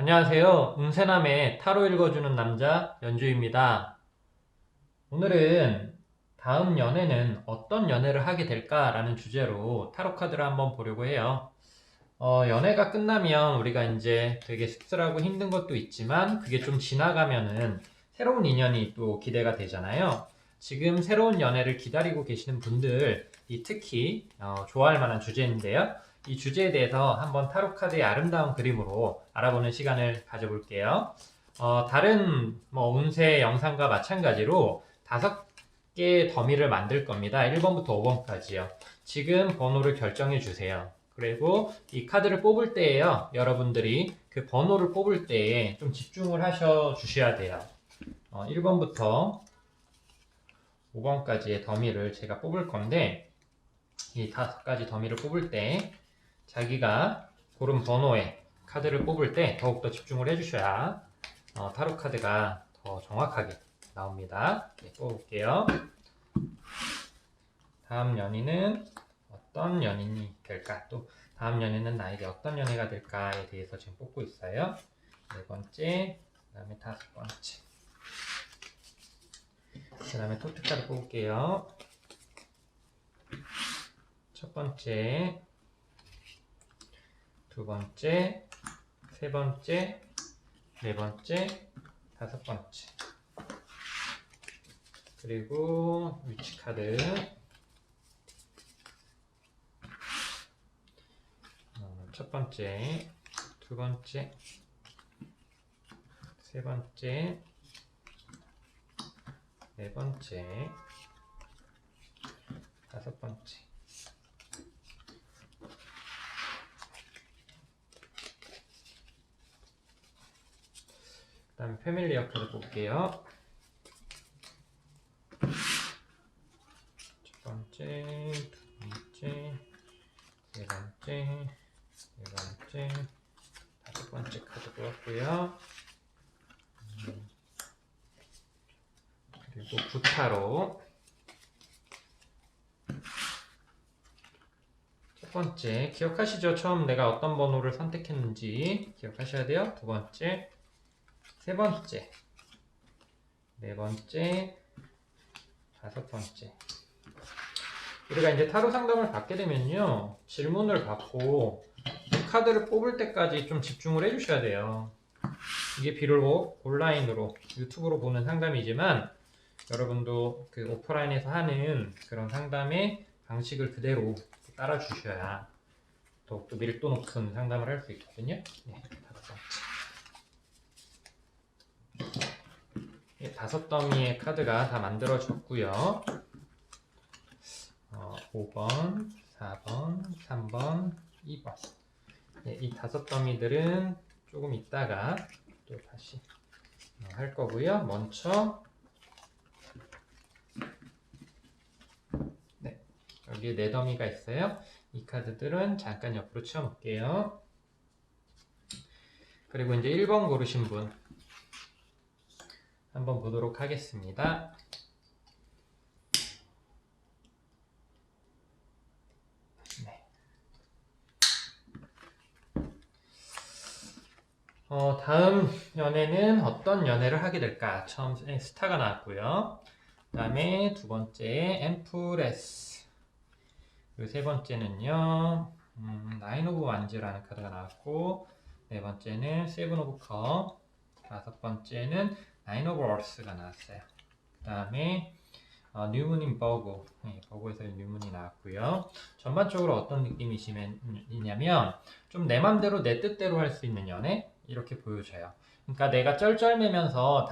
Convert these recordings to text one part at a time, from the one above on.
안녕하세요. 운세남의 타로 읽어주는 남자 연주입니다. 오늘은 다음 연애는 어떤 연애를 하게 될까라는 주제로 타로 카드를 한번 보려고 해요. 연애가 끝나면 우리가 이제 되게 씁쓸하고 힘든 것도 있지만 그게 좀 지나가면은 새로운 인연이 또 기대가 되잖아요. 지금 새로운 연애를 기다리고 계시는 분들이 특히 좋아할 만한 주제인데요. 이 주제에 대해서 한번 타로 카드의 아름다운 그림으로 알아보는 시간을 가져볼게요. 다른 운세 영상과 마찬가지로 5개의 더미를 만들 겁니다. 1번부터 5번까지요. 지금 번호를 결정해 주세요. 그리고 이 카드를 뽑을 때에요, 여러분들이 그 번호를 뽑을 때에 좀 집중을 하셔 주셔야 돼요. 1번부터 5번까지의 더미를 제가 뽑을 건데, 이 5가지 더미를 뽑을 때 자기가 고른 번호에 카드를 뽑을 때 더욱더 집중을 해주셔야 타로 카드가 더 정확하게 나옵니다. 네, 뽑을게요. 다음 연인은 어떤 연인이 될까? 또 다음 연애는 나에게 어떤 연애가 될까에 대해서 지금 뽑고 있어요. 4번째, 그 다음에 5번째. 그 다음에 토트카드 뽑을게요. 첫 번째, 두 번째, 세 번째, 네 번째, 5번째. 그리고 위치카드. 첫 번째, 두 번째, 세 번째, 네 번째, 5번째. 그 다음에 패밀리어 카드 볼게요. 첫 번째, 두 번째, 세 번째, 네 번째, 5번째 카드 뽑았고요. 그리고 구타로. 첫 번째, 기억하시죠? 처음 내가 어떤 번호를 선택했는지 기억하셔야 돼요. 두 번째, 세 번째, 네 번째, 5번째. 우리가 이제 타로 상담을 받게 되면요, 질문을 받고 카드를 뽑을 때까지 좀 집중을 해주셔야 돼요. 이게 비록 온라인으로 유튜브로 보는 상담이지만 여러분도 그 오프라인에서 하는 그런 상담의 방식을 그대로 따라 주셔야 더욱더 밀도 높은 상담을 할 수 있거든요. 네, 5번째. 네, 5더미의 카드가 다 만들어졌고요. 5번, 4번, 3번, 2번. 네, 이 5더미들은 조금 있다가 또 다시 할 거고요. 먼저 여기에 4더미가 있어요. 이 카드들은 잠깐 옆으로 치워놓을게요. 그리고 이제 1번 고르신 분 한번 보도록 하겠습니다. 네. 다음 연애는 어떤 연애를 하게 될까? 처음에 스타가 나왔고요. 그 다음에 두 번째 엠프레스. 그리고 세 번째는요, 나인 오브 완즈라는 카드가 나왔고, 네 번째는 세븐 오브 컵, 5번째는 나인 오브 얼스가 나왔어요. 그 다음에 뉴문인 버그, 버그에서 뉴문이 나왔고요. 전반적으로 어떤 느낌이냐면 좀 내 맘대로 내 뜻대로 할 수 있는 연애 이렇게 보여져요. 그러니까 내가 쩔쩔매면서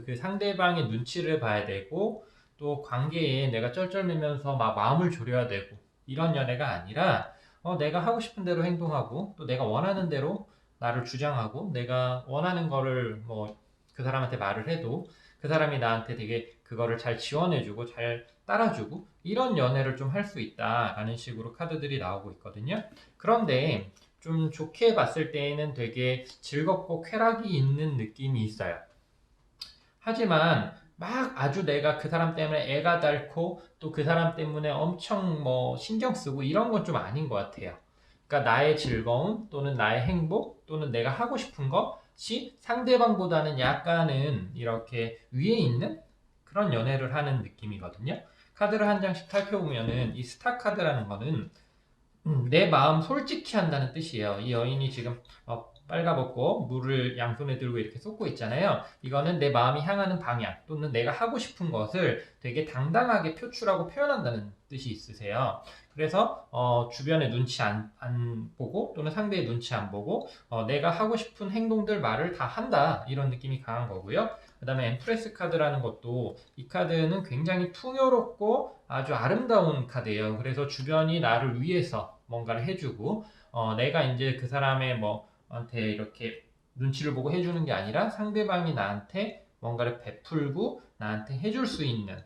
그 상대방의 눈치를 봐야 되고 또 관계에 내가 쩔쩔매면서 막 마음을 졸여야 되고 이런 연애가 아니라 내가 하고 싶은 대로 행동하고 또 내가 원하는 대로 나를 주장하고 내가 원하는 거를 뭐 그 사람한테 말을 해도 그 사람이 나한테 되게 그거를 잘 지원해주고 잘 따라주고 이런 연애를 좀 할 수 있다라는 식으로 카드들이 나오고 있거든요. 그런데 좀 좋게 봤을 때에는 되게 즐겁고 쾌락이 있는 느낌이 있어요. 하지만 막 아주 내가 그 사람 때문에 애가 닳고 또 그 사람 때문에 엄청 뭐 신경 쓰고 이런 건 좀 아닌 것 같아요. 그러니까 나의 즐거움 또는 나의 행복 또는 내가 하고 싶은 거 마치 상대방보다는 약간은 이렇게 위에 있는 그런 연애를 하는 느낌이거든요. 카드를 한 장씩 살펴보면은 이 스타 카드라는 거는 내 마음 솔직히 한다는 뜻이에요. 이 여인이 지금 빨가벗고 물을 양손에 들고 이렇게 쏟고 있잖아요. 이거는 내 마음이 향하는 방향 또는 내가 하고 싶은 것을 되게 당당하게 표출하고 표현한다는 뜻이 있으세요. 그래서 주변의 눈치 안 보고 또는 상대의 눈치 안 보고 내가 하고 싶은 행동들 말을 다 한다 이런 느낌이 강한 거고요. 그 다음에 엠프레스 카드라는 것도 이 카드는 굉장히 풍요롭고 아주 아름다운 카드예요. 그래서 주변이 나를 위해서 뭔가를 해주고 내가 이제 그 사람의 한테 이렇게 눈치를 보고 해주는 게 아니라 상대방이 나한테 뭔가를 베풀고 나한테 해줄 수 있는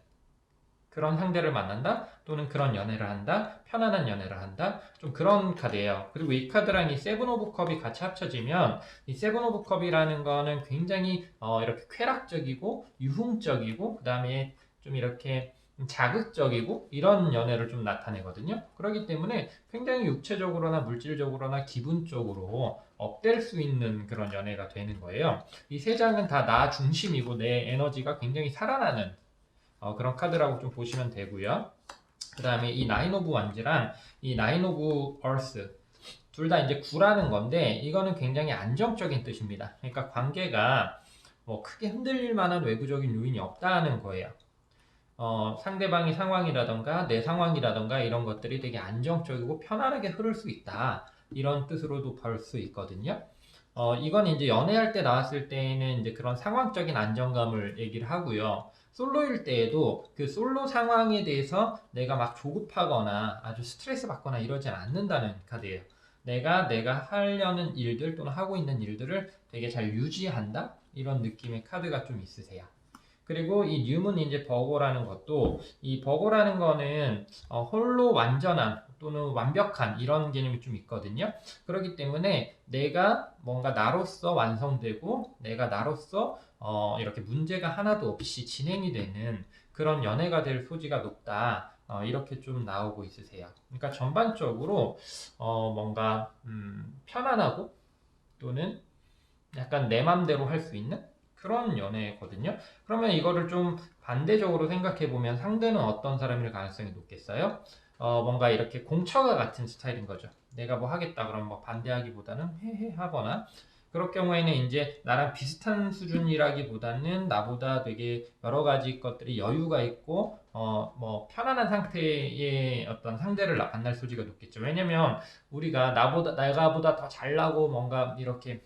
그런 상대를 만난다 또는 그런 연애를 한다 편안한 연애를 한다 좀 그런 카드예요. 그리고 이 카드랑 이 세븐 오브 컵이 같이 합쳐지면 이 세븐 오브 컵이라는 거는 굉장히 이렇게 쾌락적이고 유흥적이고 그 다음에 좀 이렇게 자극적이고 이런 연애를 좀 나타내거든요. 그렇기 때문에 굉장히 육체적으로나 물질적으로나 기분적으로 업될 수 있는 그런 연애가 되는 거예요. 이 세 장은 다 나 중심이고 내 에너지가 굉장히 살아나는 그런 카드라고 좀 보시면 되고요. 그 다음에 이 나인 오브 완즈랑 이 나인 오브 얼스 둘 다 이제 9라는 건데 이거는 굉장히 안정적인 뜻입니다. 그러니까 관계가 크게 흔들릴 만한 외부적인 요인이 없다는 거예요. 상대방의 상황이라던가 내 상황이라던가 이런 것들이 되게 안정적이고 편안하게 흐를 수 있다. 이런 뜻으로도 볼 수 있거든요. 이건 이제 연애할 때 나왔을 때는 이제 그런 상황적인 안정감을 얘기를 하고요. 솔로일 때에도 그 솔로 상황에 대해서 내가 막 조급하거나 아주 스트레스 받거나 이러지 않는다는 카드예요. 내가 하려는 일들 또는 하고 있는 일들을 되게 잘 유지한다? 이런 느낌의 카드가 좀 있으세요. 그리고 이 뉴문 이제 버거라는 것도 이 버거라는 거는 홀로 완전한 또는 완벽한 이런 개념이 좀 있거든요. 그렇기 때문에 내가 뭔가 나로서 완성되고 내가 나로서 이렇게 문제가 하나도 없이 진행이 되는 그런 연애가 될 소지가 높다. 이렇게 좀 나오고 있으세요. 그러니까 전반적으로 뭔가 편안하고 또는 약간 내 맘대로 할 수 있는 그런 연애거든요. 그러면 이거를 좀 반대적으로 생각해 보면 상대는 어떤 사람일 가능성이 높겠어요? 뭔가 이렇게 공처가 같은 스타일인 거죠. 내가 뭐 하겠다 그러면 뭐 반대하기보다는 헤헤 하거나 그럴 경우에는 이제 나랑 비슷한 수준이라기보다는 나보다 되게 여러 가지 것들이 여유가 있고 뭐 편안한 상태의 어떤 상대를 만날 소지가 높겠죠. 왜냐면 우리가 내가보다 더 잘나고 뭔가 이렇게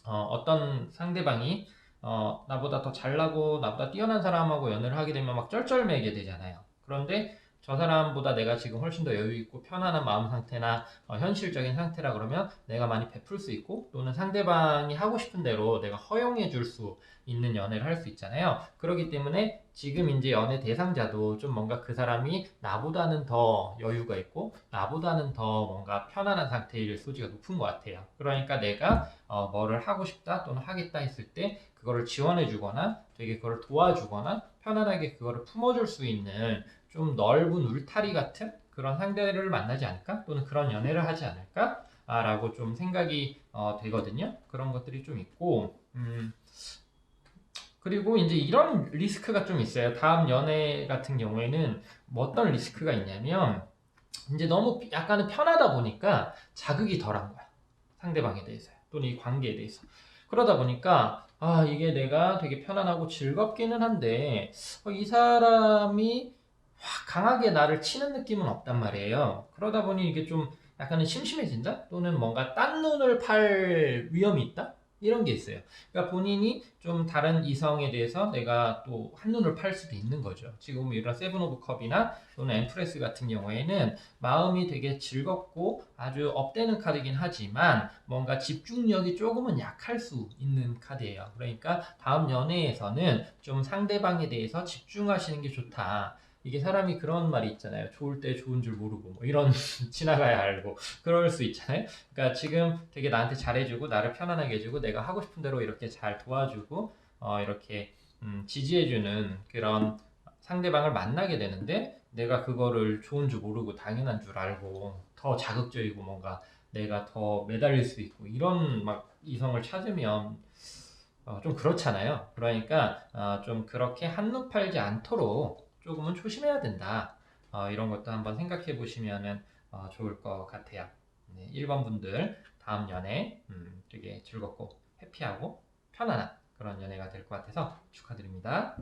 어떤 상대방이 나보다 더 잘나고 나보다 뛰어난 사람하고 연애를 하게 되면 막 쩔쩔매게 되잖아요. 그런데 저 사람보다 내가 지금 훨씬 더 여유 있고 편안한 마음 상태나 현실적인 상태라 그러면 내가 많이 베풀 수 있고 또는 상대방이 하고 싶은 대로 내가 허용해 줄 수 있는 연애를 할 수 있잖아요. 그렇기 때문에 지금 이제 연애 대상자도 좀 뭔가 그 사람이 나보다는 더 여유가 있고 나보다는 더 뭔가 편안한 상태일 소지가 높은 것 같아요. 그러니까 내가 뭐를 하고 싶다 또는 하겠다 했을 때 그거를 지원해 주거나 되게 그걸 도와주거나 편안하게 그거를 품어줄 수 있는 좀 넓은 울타리 같은 그런 상대를 만나지 않을까? 또는 그런 연애를 하지 않을까? 라고 좀 생각이 되거든요. 그런 것들이 좀 있고, 그리고 이제 이런 리스크가 좀 있어요. 다음 연애 같은 경우에는 뭐 어떤 리스크가 있냐면, 이제 너무 약간은 편하다 보니까 자극이 덜한 거야. 상대방에 대해서. 또는 이 관계에 대해서. 그러다 보니까, 이게 내가 되게 편안하고 즐겁기는 한데, 이 사람이 확 강하게 나를 치는 느낌은 없단 말이에요. 그러다 보니 이게 좀 약간은 심심해진다? 또는 뭔가 딴 눈을 팔 위험이 있다? 이런 게 있어요. 그러니까 본인이 좀 다른 이성에 대해서 내가 또 한눈을 팔 수도 있는 거죠. 지금 이런 세븐 오브 컵이나 또는 엠프레스 같은 경우에는 마음이 되게 즐겁고 아주 업되는 카드이긴 하지만 뭔가 집중력이 조금은 약할 수 있는 카드예요. 그러니까 다음 연애에서는 좀 상대방에 대해서 집중하시는 게 좋다. 이게 사람이 그런 말이 있잖아요. 좋을 때 좋은 줄 모르고 뭐 이런 지나가야 알고 그럴 수 있잖아요. 그러니까 지금 되게 나한테 잘해주고 나를 편안하게 해주고 내가 하고 싶은 대로 이렇게 잘 도와주고 이렇게 지지해주는 그런 상대방을 만나게 되는데 내가 그거를 좋은 줄 모르고 당연한 줄 알고 더 자극적이고 뭔가 내가 더 매달릴 수 있고 이런 막 이성을 찾으면 좀 그렇잖아요. 그러니까 좀 그렇게 한눈 팔지 않도록 조금은 조심해야 된다. 이런 것도 한번 생각해 보시면 좋을 것 같아요. 네, 1번 분들 다음 연애 되게 즐겁고 해피하고 편안한 그런 연애가 될 것 같아서 축하드립니다.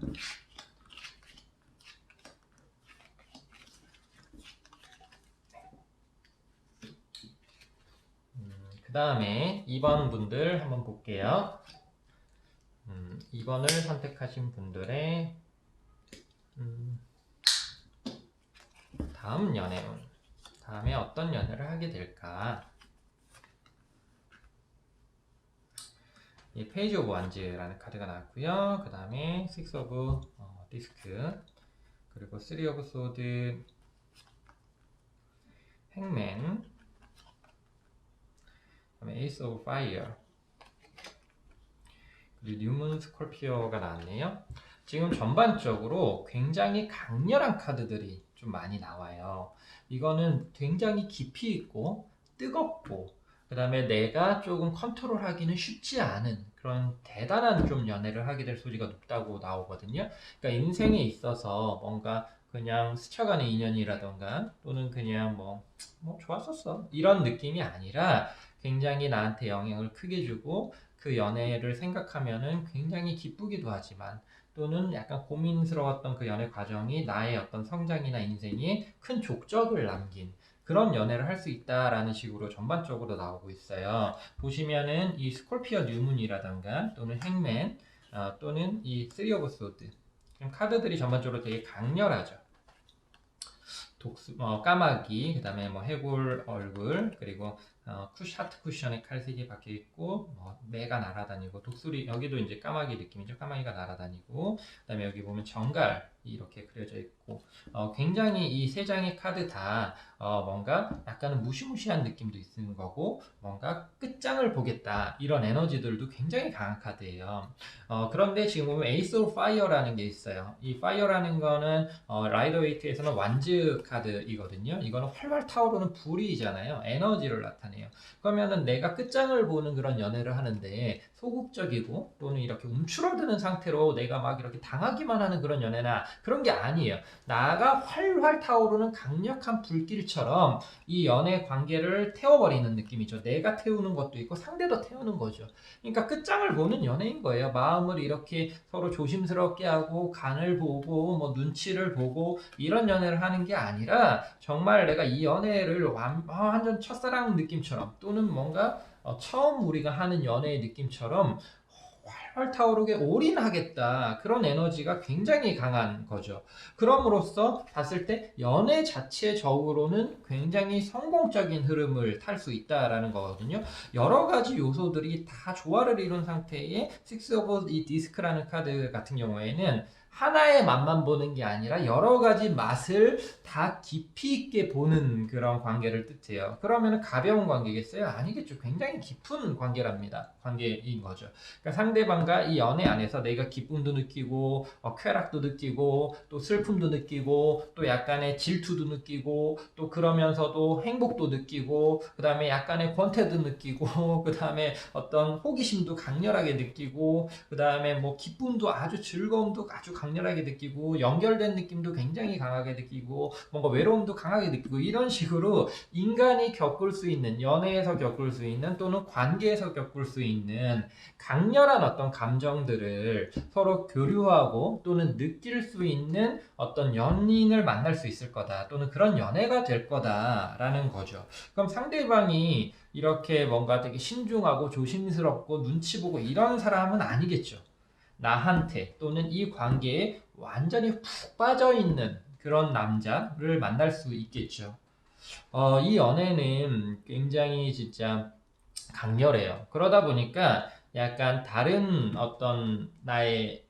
그 다음에 2번 분들 한번 볼게요. 2번을 선택하신 분들의 다음 연애운, 다음에 어떤 연애를 하게 될까? 이 페이지 오브 완즈라는 카드가 나왔고요. 그 다음에 6 오브 디스크, 그리고 3 오브 소드, 행맨, 그 다음에 에이스 오브 파이어, 그리고 뉴문 스콜피오가 나왔네요. 지금 전반적으로 굉장히 강렬한 카드들이 좀 많이 나와요. 이거는 굉장히 깊이 있고 뜨겁고 그 다음에 내가 조금 컨트롤하기는 쉽지 않은 그런 대단한 좀 연애를 하게 될 소리가 높다고 나오거든요. 그러니까 인생에 있어서 뭔가 그냥 스쳐가는 인연이라던가 또는 그냥 뭐 좋았었어 이런 느낌이 아니라 굉장히 나한테 영향을 크게 주고 그 연애를 생각하면은 굉장히 기쁘기도 하지만 또는 약간 고민스러웠던 그 연애 과정이 나의 어떤 성장이나 인생에 큰 족적을 남긴 그런 연애를 할 수 있다라는 식으로 전반적으로 나오고 있어요. 보시면은 이 스콜피어 뉴문이라던가 또는 행맨 또는 이 쓰리 오브 소드 카드들이 전반적으로 되게 강렬하죠. 까마귀, 그 다음에 뭐 해골 얼굴, 그리고 하트 쿠션에 칼 3개 박혀 있고, 매가 날아다니고, 독수리, 여기도 이제 까마귀 느낌이죠. 까마귀가 날아다니고, 그 다음에 여기 보면 정갈이 이렇게 그려져 있고, 굉장히 이 세 장의 카드 다 뭔가 약간은 무시무시한 느낌도 있는 거고, 뭔가 끝장을 보겠다 이런 에너지들도 굉장히 강한 카드예요. 그런데 지금 보면 에이스 오브 파이어라는 게 있어요. 이 파이어라는 거는 라이더 웨이트에서는 완즈 카드이거든요. 이거는 활활 타오르는 불이잖아요. 에너지를 나타내요. 그러면은 내가 끝장을 보는 그런 연애를 하는데 소극적이고 또는 이렇게 움츠러드는 상태로 내가 막 이렇게 당하기만 하는 그런 연애나 그런 게 아니에요. 나가 활활 타오르는 강력한 불길처럼 이 연애 관계를 태워버리는 느낌이죠. 내가 태우는 것도 있고 상대도 태우는 거죠. 그러니까 끝장을 보는 연애인 거예요. 마음을 이렇게 서로 조심스럽게 하고 간을 보고 뭐 눈치를 보고 이런 연애를 하는 게 아니라 정말 내가 이 연애를 완전 첫사랑 느낌처럼 또는 뭔가 처음 우리가 하는 연애의 느낌처럼 활활 타오르게 올인하겠다 그런 에너지가 굉장히 강한 거죠. 그럼으로써 봤을 때 연애 자체적으로는 굉장히 성공적인 흐름을 탈 수 있다라는 거거든요. 여러 가지 요소들이 다 조화를 이룬 상태의 6 오브 이 디스크라는 카드 같은 경우에는 하나의 맛만 보는 게 아니라 여러 가지 맛을 다 깊이 있게 보는 그런 관계를 뜻해요. 그러면 가벼운 관계겠어요? 아니겠죠. 굉장히 깊은 관계인 거죠. 그러니까 상대방과 이 연애 안에서 내가 기쁨도 느끼고, 쾌락도 느끼고, 또 슬픔도 느끼고, 또 약간의 질투도 느끼고, 또 그러면서도 행복도 느끼고, 그 다음에 약간의 권태도 느끼고, 그 다음에 어떤 호기심도 강렬하게 느끼고, 그 다음에 뭐 기쁨도 아주 즐거움도 아주 강렬하게 느끼고 연결된 느낌도 굉장히 강하게 느끼고 뭔가 외로움도 강하게 느끼고 이런 식으로 인간이 겪을 수 있는 연애에서 겪을 수 있는 또는 관계에서 겪을 수 있는 강렬한 어떤 감정들을 서로 교류하고 또는 느낄 수 있는 어떤 연인을 만날 수 있을 거다 또는 그런 연애가 될 거다라는 거죠. 그럼 상대방이 이렇게 뭔가 되게 신중하고 조심스럽고 눈치 보고 이런 사람은 아니겠죠. 나한테 또는 이 관계에 완전히 푹 빠져 있는 그런 남자를 만날 수 있겠죠. 이 연애는 굉장히 진짜 강렬해요. 그러다 보니까 약간 다른 어떤 나의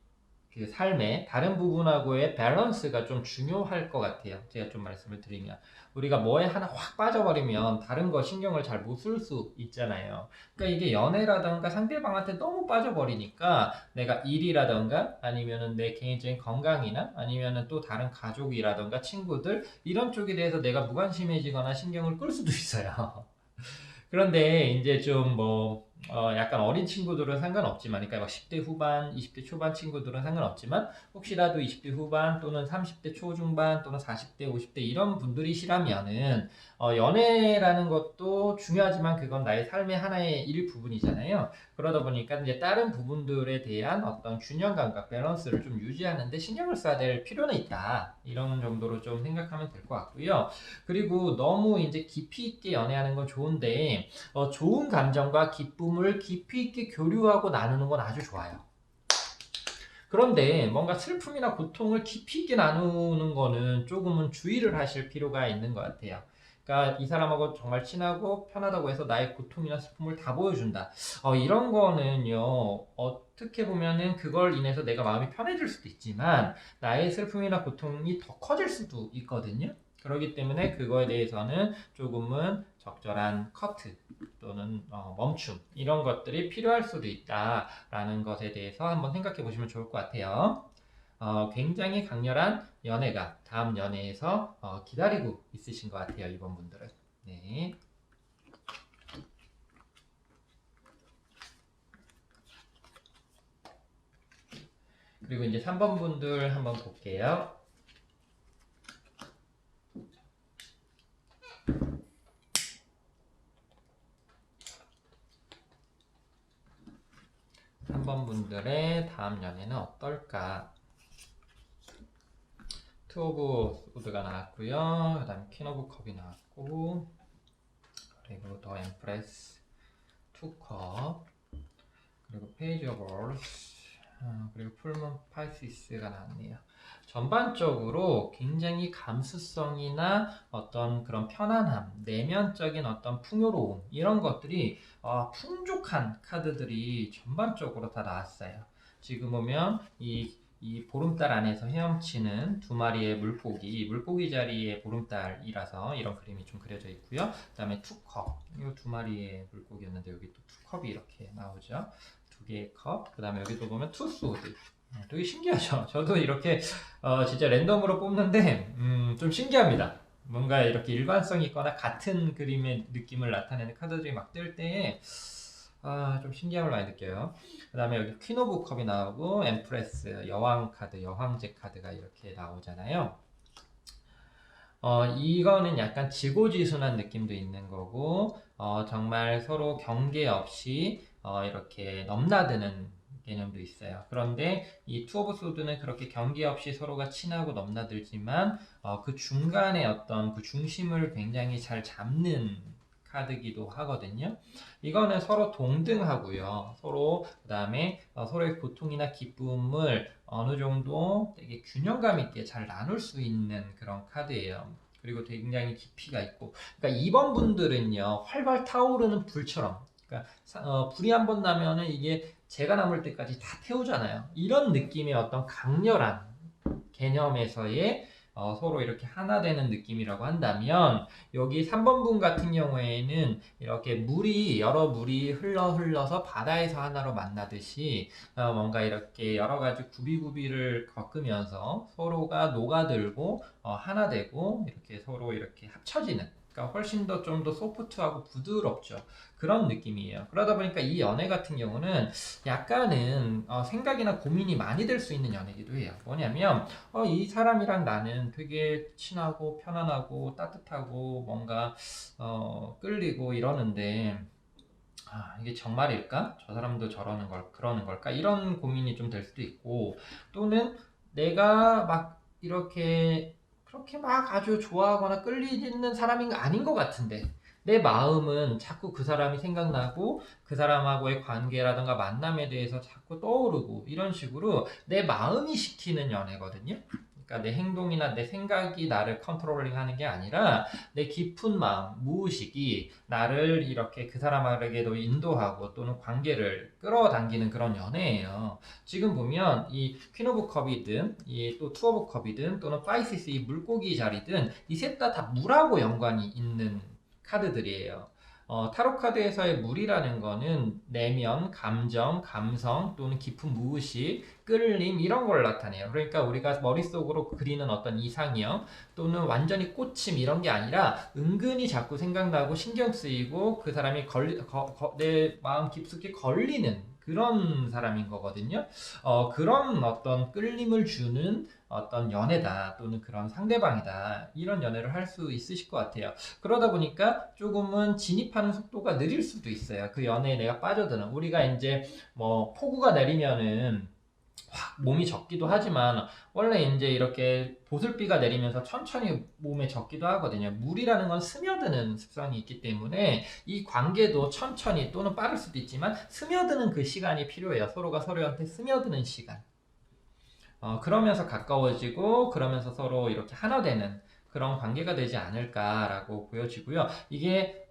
그 삶의 다른 부분하고의 밸런스가 좀 중요할 것 같아요. 제가 좀 말씀을 드리면 우리가 뭐에 하나 확 빠져버리면 다른 거 신경을 잘 못 쓸 수 있잖아요. 그러니까 이게 연애라던가 상대방한테 너무 빠져버리니까 내가 일이라던가 아니면은 내 개인적인 건강이나 아니면은 또 다른 가족이라던가 친구들 이런 쪽에 대해서 내가 무관심해지거나 신경을 끌 수도 있어요. 그런데 이제 좀 약간 어린 친구들은 상관없지만, 그러니까 막 10대 후반, 20대 초반 친구들은 상관없지만, 혹시라도 20대 후반 또는 30대 초중반 또는 40대, 50대 이런 분들이시라면은, 연애라는 것도 중요하지만 그건 나의 삶의 하나의 일부분이잖아요. 그러다 보니까 이제 다른 부분들에 대한 어떤 균형 감각, 밸런스를 좀 유지하는데 신경을 써야 될 필요는 있다. 이런 정도로 좀 생각하면 될 것 같고요. 그리고 너무 이제 깊이 있게 연애하는 건 좋은데, 좋은 감정과 기쁨을 깊이 있게 교류하고 나누는 건 아주 좋아요. 그런데 뭔가 슬픔이나 고통을 깊이 있게 나누는 거는 조금은 주의를 하실 필요가 있는 것 같아요. 그러니까 이 사람하고 정말 친하고 편하다고 해서 나의 고통이나 슬픔을 다 보여준다. 이런 거는요, 어떻게 보면은 그걸 인해서 내가 마음이 편해질 수도 있지만 나의 슬픔이나 고통이 더 커질 수도 있거든요. 그렇기 때문에 그거에 대해서는 조금은 적절한 커트 또는 멈춤 이런 것들이 필요할 수도 있다라는 것에 대해서 한번 생각해 보시면 좋을 것 같아요. 굉장히 강렬한 연애가 다음 연애에서 기다리고 있으신 것 같아요. 이번 분들은. 네. 그리고 이제 3번 분들 한번 볼게요. 3번 분들의 다음 연애는 어떨까? 투 오브 소드가 나왔고요. 그 다음에 퀸 오브 컵이 나왔고, 그리고 더 엠프레스, 투 컵, 그리고 페이지 오브 월스, 그리고 풀문 파이시스가 나왔네요. 전반적으로 굉장히 감수성이나 어떤 그런 편안함, 내면적인 어떤 풍요로움 이런 것들이 풍족한 카드들이 전반적으로 다 나왔어요. 지금 보면 이 보름달 안에서 헤엄치는 두 마리의 물고기 자리의 보름달이라서 이런 그림이 좀 그려져 있고요. 그 다음에 투컵, 이 두 마리의 물고기였는데 여기 또 투컵이 이렇게 나오죠. 두 개의 컵, 그 다음에 여기도 보면 투소드. 되게 신기하죠. 저도 이렇게 진짜 랜덤으로 뽑는데 좀 신기합니다. 뭔가 이렇게 일관성 있거나 같은 그림의 느낌을 나타내는 카드들이 막 뜰 때에 좀 신기함을 많이 느껴요. 그 다음에 여기 퀸 오브 컵이 나오고 엠프레스, 여왕 카드, 여황제 카드가 이렇게 나오잖아요. 이거는 약간 지고지순한 느낌도 있는 거고 정말 서로 경계 없이 이렇게 넘나드는 개념도 있어요. 그런데 이 투 오브 소드는 그렇게 경계 없이 서로가 친하고 넘나들지만 그 중간에 어떤 그 중심을 굉장히 잘 잡는 카드기도 하거든요. 이거는 서로 동등하고요. 서로 그다음에 서로의 고통이나 기쁨을 어느 정도 되게 균형감 있게 잘 나눌 수 있는 그런 카드예요. 그리고 굉장히 깊이가 있고. 그러니까 2번 분들은요, 활발 타오르는 불처럼. 그러니까 불이 한 번 나면은 이게 재가 남을 때까지 다 태우잖아요. 이런 느낌의 어떤 강렬한 개념에서의 서로 이렇게 하나 되는 느낌이라고 한다면 여기 3번 분 같은 경우에는 이렇게 여러 물이 흘러서 바다에서 하나로 만나듯이 뭔가 이렇게 여러 가지 구비구비를 겪으면서 서로가 녹아들고 하나 되고 이렇게 서로 이렇게 합쳐지는 그러니까 훨씬 더 좀 더 소프트하고 부드럽죠. 그런 느낌이에요. 그러다 보니까 이 연애 같은 경우는 약간은 생각이나 고민이 많이 될 수 있는 연애기도 해요. 뭐냐면 이 사람이랑 나는 되게 친하고 편안하고 따뜻하고 뭔가 끌리고 이러는데 이게 정말일까? 저 사람도 그러는 걸까? 이런 고민이 좀 될 수도 있고 또는 내가 막 이렇게 그렇게 막 아주 좋아하거나 끌리는 사람이 아닌 것 같은데 내 마음은 자꾸 그 사람이 생각나고 그 사람하고의 관계라든가 만남에 대해서 자꾸 떠오르고 이런 식으로 내 마음이 시키는 연애거든요. 그러니까 내 행동이나 내 생각이 나를 컨트롤링 하는 게 아니라 내 깊은 마음, 무의식이 나를 이렇게 그 사람에게도 인도하고 또는 관계를 끌어당기는 그런 연애예요. 지금 보면 이 퀸 오브 컵이든 이 또 투 오브 컵이든 또는 파이시스 이 물고기 자리든 이 셋 다 물하고 연관이 있는 카드들이에요. 타로 카드에서의 물이라는 거는 내면, 감정, 감성 또는 깊은 무의식, 끌림 이런 걸 나타내요. 그러니까 우리가 머릿속으로 그리는 어떤 이상형 또는 완전히 꽂힘 이런 게 아니라 은근히 자꾸 생각나고 신경 쓰이고 그 사람이 내 마음 깊숙이 걸리는 그런 사람인 거거든요. 그런 어떤 끌림을 주는 어떤 연애다 또는 그런 상대방이다 이런 연애를 할 수 있으실 것 같아요. 그러다 보니까 조금은 진입하는 속도가 느릴 수도 있어요. 그 연애에 내가 빠져드는 우리가 이제 뭐 폭우가 내리면은 확 몸이 젖기도 하지만 원래 이제 이렇게 보슬비가 내리면서 천천히 몸에 젖기도 하거든요. 물이라는 건 스며드는 습성이 있기 때문에 이 관계도 천천히 또는 빠를 수도 있지만 스며드는 그 시간이 필요해요. 서로가 서로한테 스며드는 시간. 그러면서 가까워지고 그러면서 서로 이렇게 하나 되는 그런 관계가 되지 않을까라고 보여지고요. 이게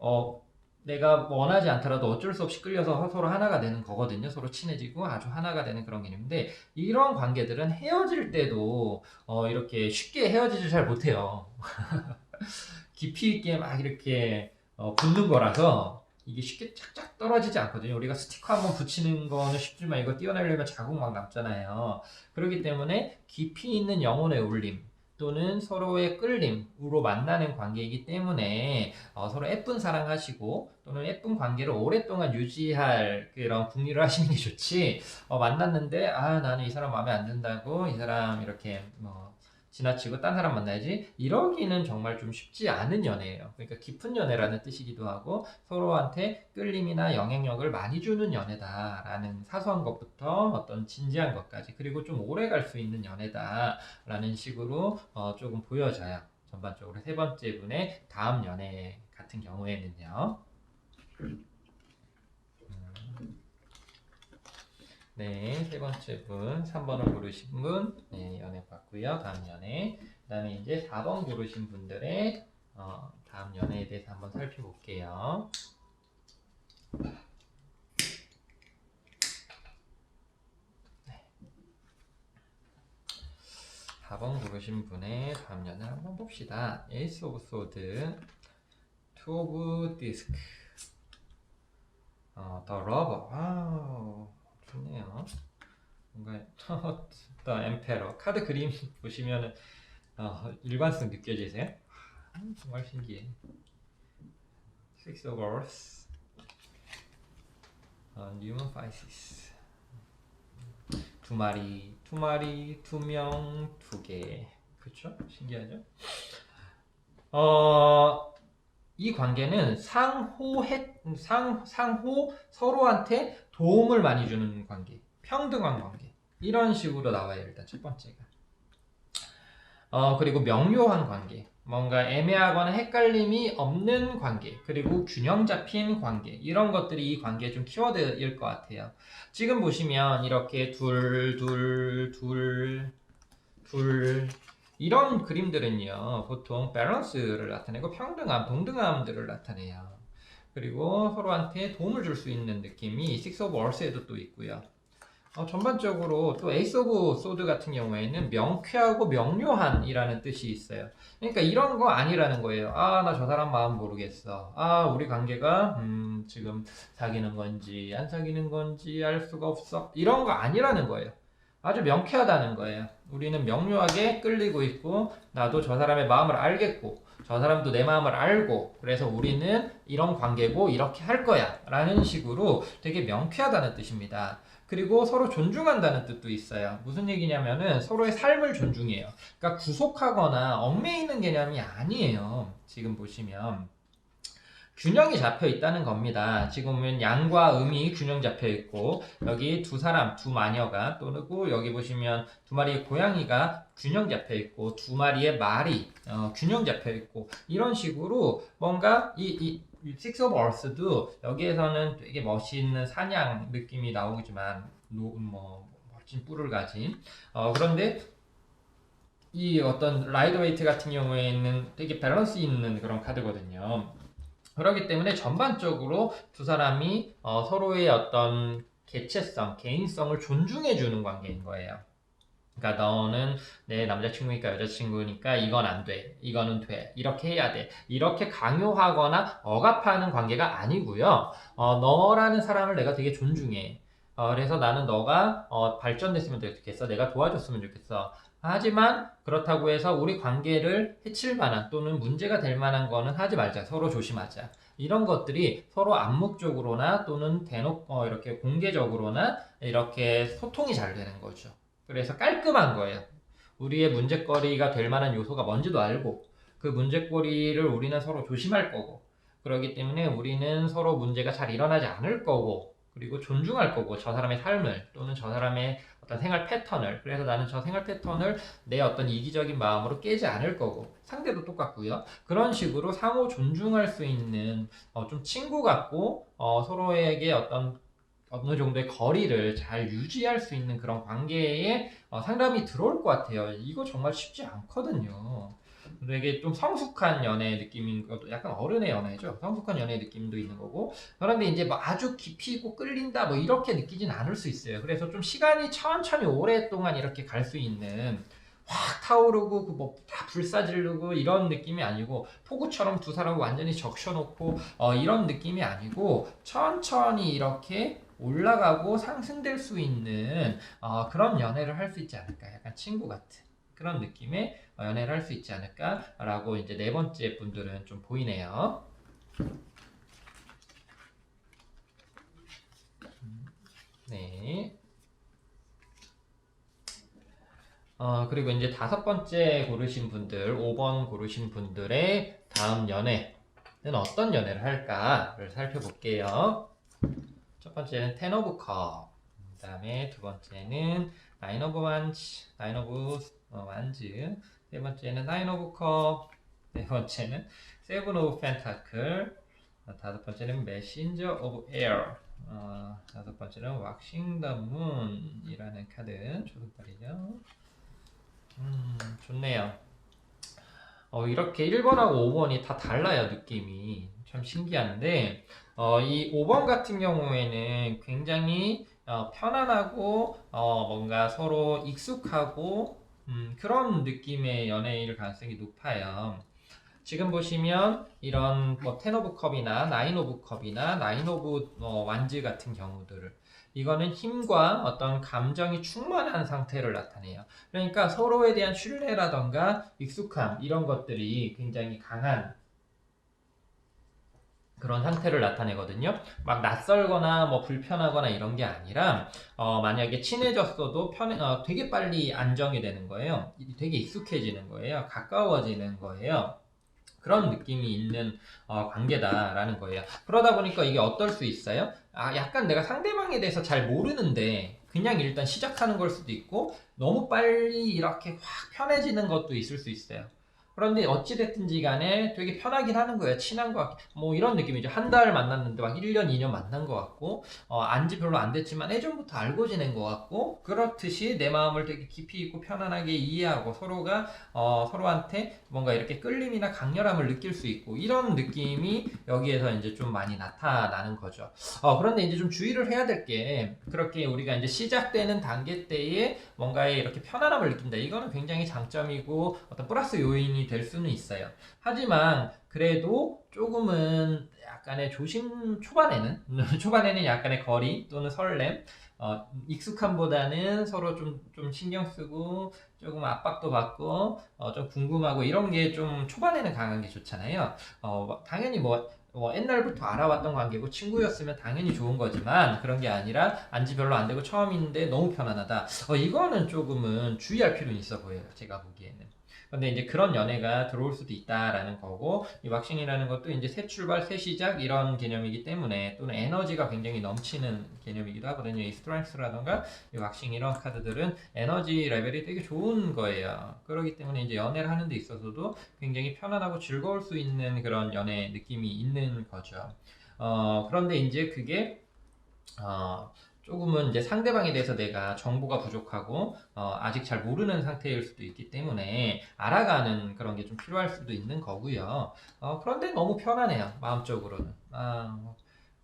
내가 원하지 않더라도 어쩔 수 없이 끌려서 서로 하나가 되는 거거든요. 서로 친해지고 아주 하나가 되는 그런 개념인데 이런 관계들은 헤어질 때도 이렇게 쉽게 헤어지지 잘 못해요. 깊이 있게 막 이렇게 붙는 거라서 이게 쉽게 쫙쫙 떨어지지 않거든요. 우리가 스티커 한번 붙이는 거는 쉽지만 이거 띄워내려면 자국 막 남잖아요. 그렇기 때문에 깊이 있는 영혼의 울림 또는 서로의 끌림으로 만나는 관계이기 때문에 서로 예쁜 사랑하시고 또는 예쁜 관계를 오랫동안 유지할 그런 궁리를 하시는 게 좋지. 만났는데 나는 이 사람 마음에 안 든다고 이 사람 이렇게 지나치고 딴 사람 만나야지 이러기는 정말 좀 쉽지 않은 연애예요. 그러니까 깊은 연애라는 뜻이기도 하고 서로한테 끌림이나 영향력을 많이 주는 연애다라는 사소한 것부터 어떤 진지한 것까지 그리고 좀 오래 갈 수 있는 연애다라는 식으로 조금 보여져요. 전반적으로 세 번째 분의 다음 연애 같은 경우에는요. 네, 세 번째 분, 3번을 고르신 분, 네, 연애 봤고요. 다음 연애. 그 다음에 이제 4번 고르신 분들의 다음 연애에 대해서 한번 살펴볼게요. 4번 고르신 분의 다음 연애 한번 봅시다. 에이스 오브 소드, 투 오브 디스크, 더 러버. 와우, 좋네요. 뭔가 더 엠페러 카드 그림 보시면은 일관성 느껴지세요? 정말 신기해. Six of Earths, Human Faces. 두 마리, 두 명, 두 개. 그쵸? 신기하죠? 이 관계는 상호 서로한테 도움을 많이 주는 관계, 평등한 관계. 이런 식으로 나와요, 일단 첫 번째가. 그리고 명료한 관계. 뭔가 애매하거나 헷갈림이 없는 관계, 그리고 균형 잡힌 관계, 이런 것들이 이 관계의 좀 키워드일 것 같아요. 지금 보시면 이렇게 둘 이런 그림들은요 보통 밸런스를 나타내고 평등함, 동등함들을 나타내요. 그리고 서로한테 도움을 줄 수 있는 느낌이 Six of Earth에도 또 있고요. 전반적으로 또 에이스 오브 소드 같은 경우에는 명쾌하고 명료한이라는 뜻이 있어요. 그러니까 이런 거 아니라는 거예요. 나 저 사람 마음 모르겠어. 우리 관계가 지금 사귀는 건지 안 사귀는 건지 알 수가 없어. 이런 거 아니라는 거예요. 아주 명쾌하다는 거예요. 우리는 명료하게 끌리고 있고 나도 저 사람의 마음을 알겠고 저 사람도 내 마음을 알고 그래서 우리는 이런 관계고 이렇게 할 거야 라는 식으로 되게 명쾌하다는 뜻입니다. 그리고 서로 존중한다는 뜻도 있어요. 무슨 얘기냐면은 서로의 삶을 존중해요. 그러니까 구속하거나 얽매이는 개념이 아니에요. 지금 보시면 균형이 잡혀 있다는 겁니다. 지금은 양과 음이 균형 잡혀 있고 여기 두 사람, 두 마녀가 또는 여기 보시면 두 마리의 고양이가 균형 잡혀 있고 두 마리의 말이 균형 잡혀 있고 이런 식으로 뭔가 이 Six of Earth도 여기에서는 되게 멋있는 사냥 느낌이 나오지만 멋진 뿔을 가진 그런데 이 어떤 라이더 웨이트 같은 경우에는 되게 밸런스 있는 그런 카드거든요. 그렇기 때문에 전반적으로 두 사람이 서로의 어떤 개체성, 개인성을 존중해주는 관계인 거예요. 그러니까 너는 내 남자친구니까 여자친구니까 이건 안 돼, 이거는 돼, 이렇게 해야 돼, 이렇게 강요하거나 억압하는 관계가 아니고요. 너라는 사람을 내가 되게 존중해. 그래서 나는 너가 발전됐으면 좋겠어, 내가 도와줬으면 좋겠어. 하지만 그렇다고 해서 우리 관계를 해칠 만한 또는 문제가 될 만한 거는 하지 말자, 서로 조심하자. 이런 것들이 서로 암묵적으로나 또는 대놓고 이렇게 공개적으로나 이렇게 소통이 잘 되는 거죠. 그래서 깔끔한 거예요. 우리의 문제거리가 될 만한 요소가 뭔지도 알고 그 문제거리를 우리는 서로 조심할 거고 그렇기 때문에 우리는 서로 문제가 잘 일어나지 않을 거고 그리고 존중할 거고 저 사람의 삶을 또는 저 사람의 어떤 생활 패턴을 그래서 나는 저 생활 패턴을 내 어떤 이기적인 마음으로 깨지 않을 거고 상대도 똑같고요. 그런 식으로 상호 존중할 수 있는 좀 친구 같고 서로에게 어느 정도의 거리를 잘 유지할 수 있는 그런 관계에 상담이 들어올 것 같아요. 이거 정말 쉽지 않거든요. 되게 좀 성숙한 연애 느낌인 것도 약간 어른의 연애죠. 성숙한 연애 느낌도 있는 거고. 그런데 이제 뭐 아주 깊이 있고 끌린다 뭐 이렇게 느끼진 않을 수 있어요. 그래서 좀 시간이 천천히 오랫동안 이렇게 갈 수 있는 확 타오르고 그 뭐 다 불사지르고 이런 느낌이 아니고 폭우처럼 두 사람을 완전히 적셔놓고 이런 느낌이 아니고 천천히 이렇게 올라가고 상승될 수 있는 그런 연애를 할 수 있지 않을까. 약간 친구 같은 그런 느낌의 연애를 할 수 있지 않을까라고 이제 네 번째 분들은 좀 보이네요. 네. 그리고 이제 다섯 번째 고르신 분들, 5번 고르신 분들의 다음 연애는 어떤 연애를 할까를 살펴볼게요. 첫 번째는 텐 오브 컵, 그 다음에 두 번째는 나인 오브 완즈, 세 번째는 나인 오브 컵, 네 번째는 세븐 오브 펜타클, 다섯 번째는 메신저 오브 에어, 다섯 번째는 왁싱 더 문이라는 카드, 초록발이죠. 좋네요. 이렇게 1번하고 5번이 다 달라요, 느낌이. 참 신기한데, 이 5번 같은 경우에는 굉장히 편안하고, 뭔가 서로 익숙하고, 그런 느낌의 연애일 가능성이 높아요. 지금 보시면 이런 뭐 텐 오브 컵이나 나인 오브 컵이나 나인 오브 완즈 같은 경우들을 이거는 힘과 어떤 감정이 충만한 상태를 나타내요. 그러니까 서로에 대한 신뢰라던가 익숙함 이런 것들이 굉장히 강한 그런 상태를 나타내거든요. 막 낯설거나 뭐 불편하거나 이런 게 아니라 만약에 친해졌어도 되게 빨리 안정이 되는 거예요. 되게 익숙해지는 거예요. 가까워지는 거예요. 그런 느낌이 있는 관계다라는 거예요. 그러다 보니까 이게 어떨 수 있어요? 약간 내가 상대방에 대해서 잘 모르는데 그냥 일단 시작하는 걸 수도 있고 너무 빨리 이렇게 확 편해지는 것도 있을 수 있어요. 그런데 어찌됐든지 간에 되게 편하긴 하는 거예요. 친한 것 같고. 뭐 이런 느낌이죠. 한 달 만났는데 막 1년, 2년 만난 것 같고, 안지 별로 안 됐지만 예전부터 알고 지낸 것 같고, 그렇듯이 내 마음을 되게 깊이 있고 편안하게 이해하고 서로가 서로한테 뭔가 이렇게 끌림이나 강렬함을 느낄 수 있고 이런 느낌이 여기에서 이제 좀 많이 나타나는 거죠. 그런데 이제 좀 주의를 해야 될 게 그렇게 우리가 이제 시작되는 단계 때에 뭔가에 이렇게 편안함을 느낀다. 이거는 굉장히 장점이고 어떤 플러스 요인이 될 수는 있어요. 하지만 그래도 조금은 약간의 초반에는 약간의 거리 또는 설렘 익숙함보다는 서로 좀 신경 쓰고 조금 압박도 받고 좀 궁금하고 이런 게 좀 초반에는 강한 게 좋잖아요. 당연히 뭐 옛날부터 알아왔던 관계고 친구였으면 당연히 좋은 거지만 그런 게 아니라 안지 별로 안 되고 처음인데 너무 편안하다. 이거는 조금은 주의할 필요는 있어 보여요. 제가 보기에는. 근데 이제 그런 연애가 들어올 수도 있다라는 거고 이 왁싱이라는 것도 이제 새 출발, 새 시작 이런 개념이기 때문에 또는 에너지가 굉장히 넘치는 개념이기도 하거든요. 이 스트렝스라던가 이 왁싱 이런 카드들은 에너지 레벨이 되게 좋은 거예요. 그렇기 때문에 이제 연애를 하는 데 있어서도 굉장히 편안하고 즐거울 수 있는 그런 연애 느낌이 있는 거죠. 그런데 이제 그게 조금은 이제 상대방에 대해서 내가 정보가 부족하고 아직 잘 모르는 상태일 수도 있기 때문에 알아가는 그런 게 좀 필요할 수도 있는 거고요. 그런데 너무 편하네요. 마음적으로는.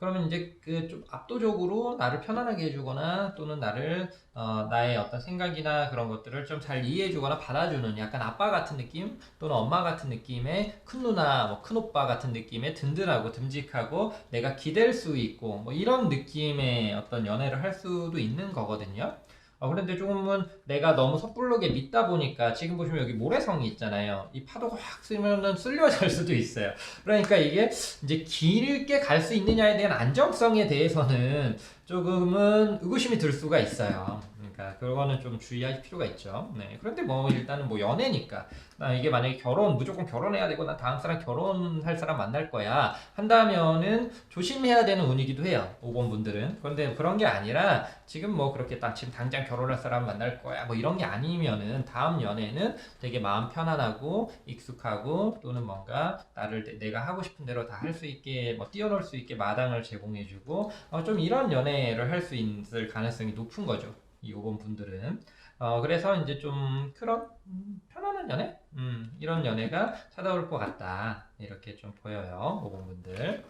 그러면 이제 그 좀 압도적으로 나를 편안하게 해주거나 또는 나의 어떤 생각이나 그런 것들을 좀 잘 이해해주거나 받아주는 약간 아빠 같은 느낌 또는 엄마 같은 느낌의 큰 누나, 뭐 큰 오빠 같은 느낌의 든든하고 듬직하고 내가 기댈 수 있고 뭐 이런 느낌의 어떤 연애를 할 수도 있는 거거든요. 그런데 조금은 내가 너무 섣부르게 믿다 보니까 지금 보시면 여기 모래성이 있잖아요. 이 파도가 확 쓰면은 쓸려질 수도 있어요. 그러니까 이게 이제 길게 갈 수 있느냐에 대한 안정성에 대해서는 조금은 의구심이 들 수가 있어요. 그러니까 그거는 좀 주의할 필요가 있죠. 네. 그런데 뭐 일단은 뭐 연애니까 이게 만약에 무조건 결혼해야 되고 나 다음 사람 결혼할 사람 만날 거야 한다면은 조심해야 되는 운이기도 해요. 5번 분들은. 그런데 그런 게 아니라 지금 뭐 그렇게 딱 지금 당장 결혼할 사람 만날 거야 뭐 이런 게 아니면은 다음 연애는 되게 마음 편안하고 익숙하고 또는 뭔가 내가 하고 싶은 대로 다 할 수 있게 뭐 뛰어놀 수 있게 마당을 제공해주고 좀 이런 연애를 할 수 있을 가능성이 높은 거죠. 이 5번 분들은. 그래서 이제 좀 그런 편안한 연애? 이런 연애가 찾아올 것 같다. 이렇게 좀 보여요. 5번 분들.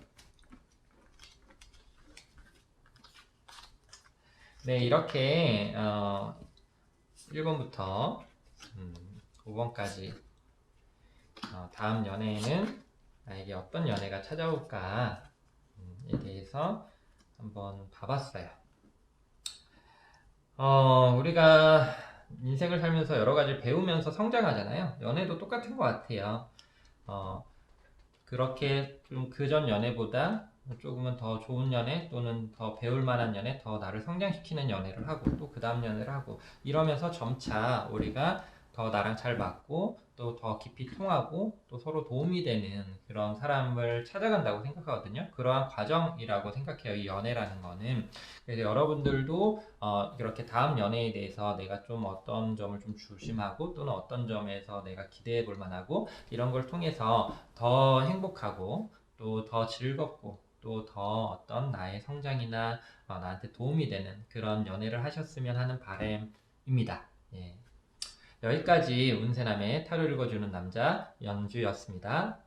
네, 이렇게 1번부터 5번까지 다음 연애에는 나에게 어떤 연애가 찾아올까에 대해서 한번 봐봤어요. 우리가 인생을 살면서 여러 가지 배우면서 성장하잖아요. 연애도 똑같은 것 같아요. 그렇게 좀 그전 연애보다 조금은 더 좋은 연애 또는 더 배울 만한 연애, 더 나를 성장시키는 연애를 하고 또 그 다음 연애를 하고 이러면서 점차 우리가 더 나랑 잘 맞고 또 더 깊이 통하고 또 서로 도움이 되는 그런 사람을 찾아간다고 생각하거든요. 그러한 과정이라고 생각해요. 이 연애라는 거는. 그래서 여러분들도 이렇게 다음 연애에 대해서 내가 좀 어떤 점을 좀 조심하고 또는 어떤 점에서 내가 기대해 볼 만하고 이런 걸 통해서 더 행복하고 또 더 즐겁고 또 더 어떤 나의 성장이나 나한테 도움이 되는 그런 연애를 하셨으면 하는 바람입니다. 예. 여기까지 운세남의 타로 읽어주는 남자 연주였습니다.